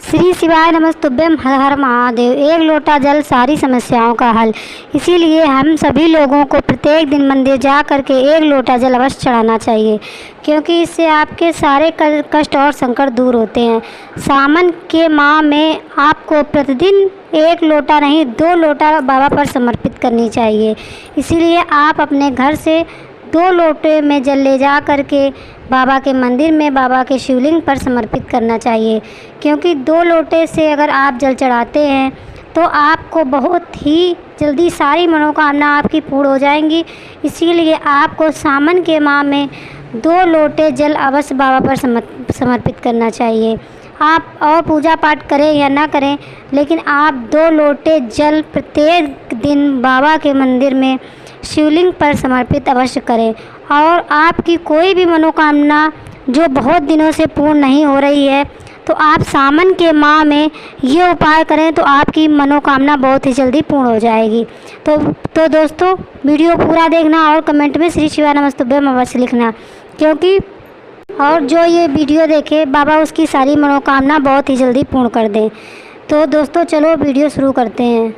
श्री शिवाय नमस्तुभ्यम, हर हर महादेव। एक लोटा जल सारी समस्याओं का हल। इसीलिए हम सभी लोगों को प्रत्येक दिन मंदिर जा कर के एक लोटा जल अवश्य चढ़ाना चाहिए, क्योंकि इससे आपके सारे कष्ट और संकट दूर होते हैं। सावन के माह में आपको प्रतिदिन एक लोटा नहीं 2 लोटा बाबा पर समर्पित करनी चाहिए। इसीलिए आप अपने घर से 2 लोटे में जल ले जा कर के बाबा के मंदिर में बाबा के शिवलिंग पर समर्पित करना चाहिए, क्योंकि 2 लोटे से अगर आप जल चढ़ाते हैं तो आपको बहुत ही जल्दी सारी मनोकामना आपकी पूर्ण हो जाएंगी। इसीलिए आपको सावन के माह में 2 लोटे जल अवश्य बाबा पर समर्पित करना चाहिए। आप और पूजा पाठ करें या ना करें, लेकिन आप 2 लोटे जल प्रत्येक दिन बाबा के मंदिर में शिवलिंग पर समर्पित अवश्य करें। और आपकी कोई भी मनोकामना जो बहुत दिनों से पूर्ण नहीं हो रही है, तो आप सावन के माह में ये उपाय करें तो आपकी मनोकामना बहुत ही जल्दी पूर्ण हो जाएगी। तो दोस्तों, वीडियो पूरा देखना और कमेंट में श्री शिवाय नमस्तुभ्यम अवश्य लिखना, क्योंकि और जो ये वीडियो देखे बाबा उसकी सारी मनोकामना बहुत ही जल्दी पूर्ण कर दें। तो दोस्तों, चलो वीडियो शुरू करते हैं।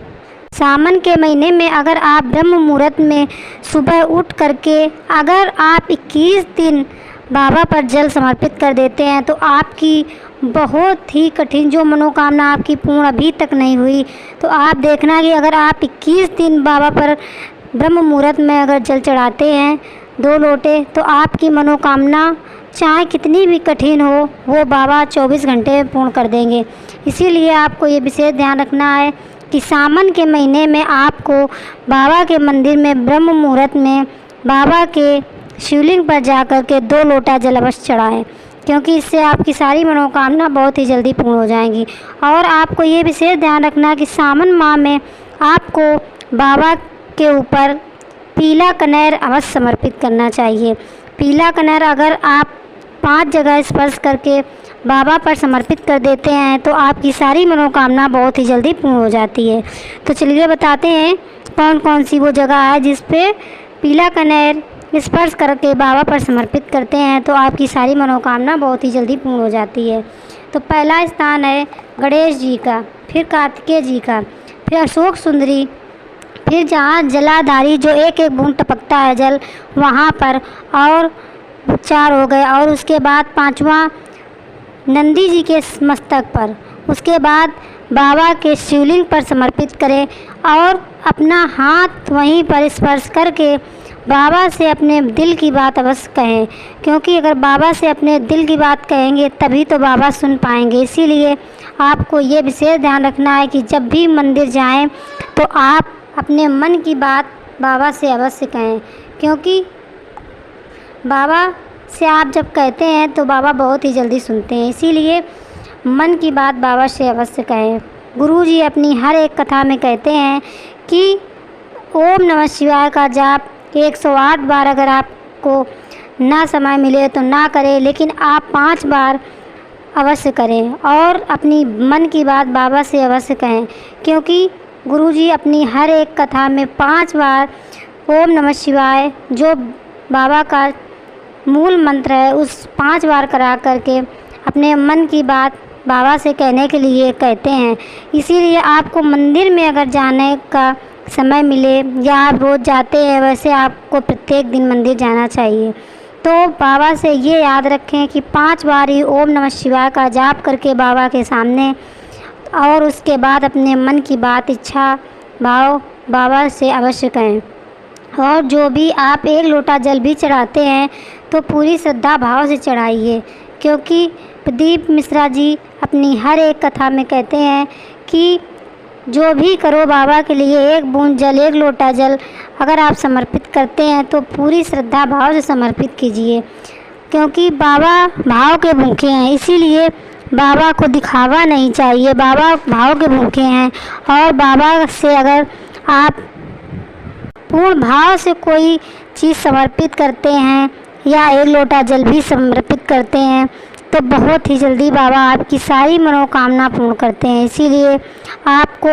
सावन के महीने में अगर आप ब्रह्म मुहूर्त में सुबह उठ करके अगर आप 21 दिन बाबा पर जल समर्पित कर देते हैं, तो आपकी बहुत ही कठिन जो मनोकामना आपकी पूर्ण अभी तक नहीं हुई, तो आप देखना कि अगर आप 21 दिन बाबा पर ब्रह्म मुहूर्त में अगर जल चढ़ाते हैं 2 लोटे, तो आपकी मनोकामना चाहे कितनी भी कठिन हो वो बाबा 24 घंटे में पूर्ण कर देंगे। इसीलिए आपको ये विशेष ध्यान रखना है कि सावन के महीने में आपको बाबा के मंदिर में ब्रह्म मुहूर्त में बाबा के शिवलिंग पर जाकर के 2 लोटा जल अवश्य चढ़ाएँ, क्योंकि इससे आपकी सारी मनोकामना बहुत ही जल्दी पूर्ण हो जाएंगी। और आपको ये विशेष ध्यान रखना कि सावन माह में आपको बाबा के ऊपर पीला कनेर अवश्य समर्पित करना चाहिए। पीला कनेर अगर आप 5 जगह स्पर्श करके बाबा पर समर्पित कर देते हैं तो आपकी सारी मनोकामना बहुत ही जल्दी पूर्ण हो जाती है। तो चलिए बताते हैं कौन कौन सी वो जगह है जिस पे पीला कनेर स्पर्श करके बाबा पर समर्पित करते हैं तो आपकी सारी मनोकामना बहुत ही जल्दी पूर्ण हो जाती है। तो पहला स्थान है गणेश जी का, फिर कार्तिकेय जी का, फिर अशोक सुंदरी, फिर जहाँ जलाधारी जो एक बूंद टपकता है जल वहाँ पर, और 4 हो गए। और उसके बाद 5वां नंदी जी के मस्तक पर, उसके बाद बाबा के शिवलिंग पर समर्पित करें और अपना हाथ वहीं पर स्पर्श करके बाबा से अपने दिल की बात अवश्य कहें, क्योंकि अगर बाबा से अपने दिल की बात कहेंगे तभी तो बाबा सुन पाएंगे। इसीलिए आपको ये विशेष ध्यान रखना है कि जब भी मंदिर जाएं तो आप अपने मन की बात बाबा से अवश्य कहें, क्योंकि बाबा से आप जब कहते हैं तो बाबा बहुत ही जल्दी सुनते हैं। इसीलिए मन की बात बाबा से अवश्य कहें। गुरु जी अपनी हर एक कथा में कहते हैं कि ओम नमः शिवाय का जाप 108 बार अगर आपको ना समय मिले तो ना करें, लेकिन आप 5 बार अवश्य करें और अपनी मन की बात बाबा से अवश्य कहें, क्योंकि गुरु जी अपनी हर एक कथा में 5 बार ओम नमः शिवाय जो बाबा का मूल मंत्र है उस 5 बार करा करके अपने मन की बात बाबा से कहने के लिए कहते हैं। इसीलिए आपको मंदिर में अगर जाने का समय मिले या आप रोज़ जाते हैं, वैसे आपको प्रत्येक दिन मंदिर जाना चाहिए। तो बाबा से ये याद रखें कि 5 बार ही ओम नमः शिवाय का जाप करके बाबा के सामने, और उसके बाद अपने मन की बात इच्छा भाव बाबा से अवश्य कहें। और जो भी आप 1 लोटा जल भी चढ़ाते हैं तो पूरी श्रद्धा भाव से चढ़ाइए, क्योंकि प्रदीप मिश्रा जी अपनी हर एक कथा में कहते हैं कि जो भी करो बाबा के लिए 1 बूंद जल 1 लोटा जल अगर आप समर्पित करते हैं तो पूरी श्रद्धा भाव से समर्पित कीजिए, क्योंकि बाबा भाव के भूखे हैं। इसीलिए बाबा को दिखावा नहीं चाहिए, बाबा भाव के भूखे हैं। और बाबा से अगर आप पूर्ण भाव से कोई चीज़ समर्पित करते हैं या 1 लोटा जल भी समर्पित करते हैं तो बहुत ही जल्दी बाबा आपकी सारी मनोकामना पूर्ण करते हैं। इसीलिए आपको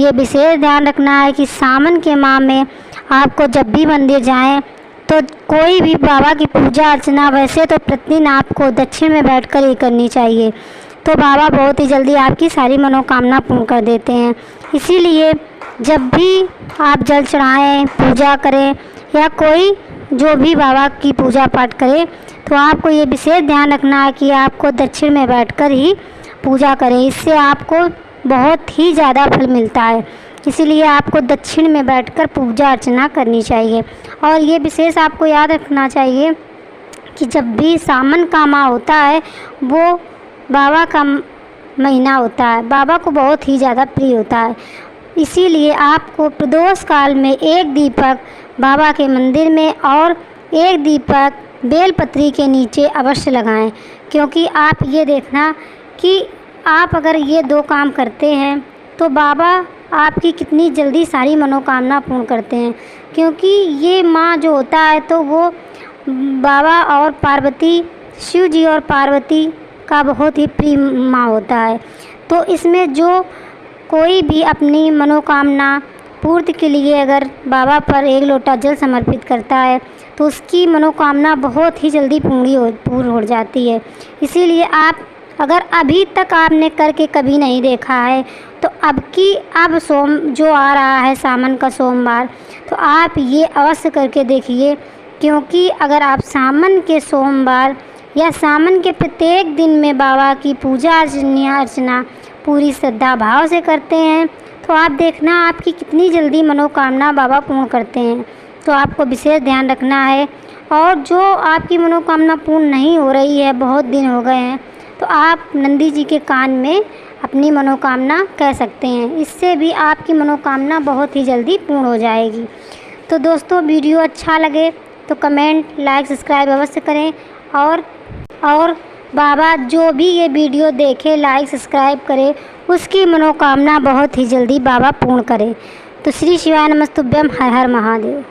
ये विशेष ध्यान रखना है कि सावन के माह में आपको जब भी मंदिर जाएं तो कोई भी बाबा की पूजा अर्चना वैसे तो प्रतिदिन आपको दक्षिण में बैठकर ही करनी चाहिए, तो बाबा बहुत ही जल्दी आपकी सारी मनोकामना पूर्ण कर देते हैं। इसीलिए जब भी आप जल चढ़ाएं, पूजा करें या कोई जो भी बाबा की पूजा पाठ करे, तो आपको ये विशेष ध्यान रखना है कि आपको दक्षिण में बैठकर ही पूजा करें। इससे आपको बहुत ही ज़्यादा फल मिलता है। इसीलिए आपको दक्षिण में बैठकर पूजा अर्चना करनी चाहिए। और ये विशेष आपको याद रखना चाहिए कि जब भी सावन का माह होता है वो बाबा का महीना होता है, बाबा को बहुत ही ज़्यादा प्रिय होता है। इसीलिए आपको प्रदोष काल में एक दीपक बाबा के मंदिर में और एक दीपक बेलपत्री के नीचे अवश्य लगाएं। क्योंकि आप ये देखना कि आप अगर ये 2 काम करते हैं तो बाबा आपकी कितनी जल्दी सारी मनोकामना पूर्ण करते हैं। क्योंकि ये माँ जो होता है तो वो बाबा और पार्वती, शिव जी और पार्वती का बहुत ही प्रिय माँ होता है। तो इसमें जो कोई भी अपनी मनोकामना पूर्ति के लिए अगर बाबा पर 1 लोटा जल समर्पित करता है तो उसकी मनोकामना बहुत ही जल्दी पूर्ण हो जाती है। इसीलिए आप अगर अभी तक आपने करके कभी नहीं देखा है तो अब सोम जो आ रहा है सावन का सोमवार, तो आप ये अवश्य करके देखिए। क्योंकि अगर आप सावन के सोमवार या सावन के प्रत्येक दिन में बाबा की पूजा अर्चना पूरी श्रद्धा भाव से करते हैं तो आप देखना आपकी कितनी जल्दी मनोकामना बाबा पूर्ण करते हैं। तो आपको विशेष ध्यान रखना है। और जो आपकी मनोकामना पूर्ण नहीं हो रही है, बहुत दिन हो गए हैं, तो आप नंदी जी के कान में अपनी मनोकामना कह सकते हैं। इससे भी आपकी मनोकामना बहुत ही जल्दी पूर्ण हो जाएगी। तो दोस्तों वीडियो अच्छा लगे तो कमेंट, लाइक, सब्सक्राइब अवश्य करें। और बाबा जो भी ये वीडियो देखे, लाइक, सब्सक्राइब करे, उसकी मनोकामना बहुत ही जल्दी बाबा पूर्ण करे। तो श्री शिवाय नमस्तुभ्यम, हर हर महादेव।